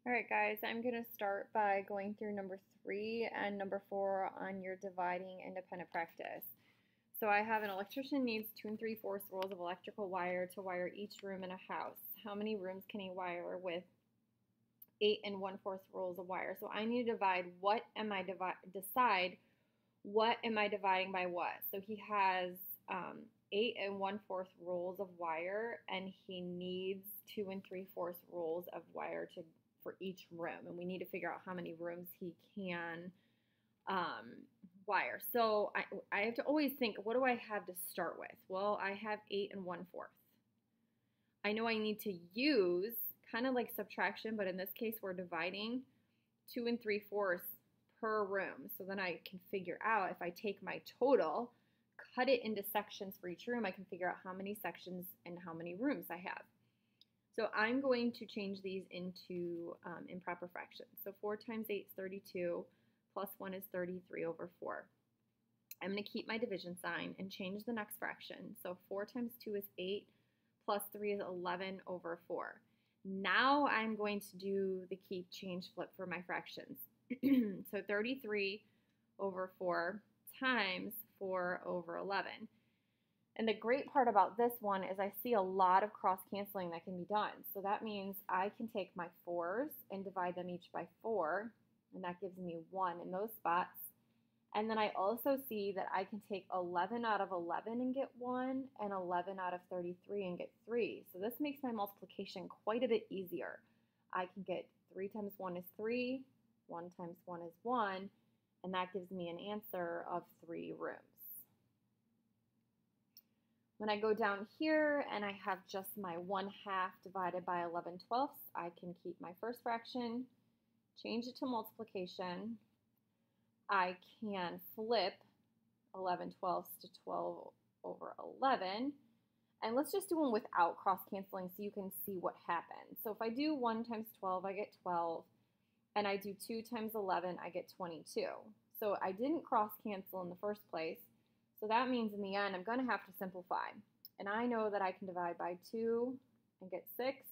All right, guys, I'm going to start by going through number 3 and number 4 on your dividing independent practice. So I have an electrician needs 2 3/4 rolls of electrical wire to wire each room in a house. How many rooms can he wire with 8 1/4 rolls of wire? So I need to divide decide what am I dividing by what. So he has 8 1/4 rolls of wire, and he needs 2 3/4 rolls of wire for each room, and we need to figure out how many rooms he can um, wire. So I have to always think, what do I have to start with? Well, I have 8 1/4. I know I need to use kind of like subtraction, but in this case, we're dividing 2 3/4 per room. So then I can figure out if I take my total, cut it into sections for each room, I can figure out how many sections and how many rooms I have. So I'm going to change these into improper fractions. So 4 times 8 is 32, plus 1 is 33 over 4. I'm going to keep my division sign and change the next fraction. So 4 times 2 is 8, plus 3 is 11 over 4. Now I'm going to do the keep, change, flip for my fractions. So 33 over 4 times 4 over 11. And the great part about this one is I see a lot of cross canceling that can be done. So that means I can take my 4s and divide them each by 4, and that gives me 1 in those spots. And then I also see that I can take 11 out of 11 and get 1, and 11 out of 33 and get 3. So this makes my multiplication quite a bit easier. I can get 3 times 1 is 3, 1 times 1 is 1, and that gives me an answer of 3 rooms. When I go down here and I have just my 1/2 divided by 11/12, I can keep my first fraction, change it to multiplication. I can flip 11/12 to 12 over 11. And let's just do one without cross canceling so you can see what happens. So if I do 1 times 12, I get 12. And I do 2 times 11, I get 22. So I didn't cross cancel in the first place. So that means in the end, I'm going to have to simplify. And I know that I can divide by 2 and get 6.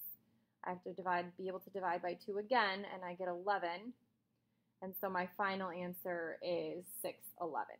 I have to be able to divide by 2 again, and I get 11. And so my final answer is 6/11.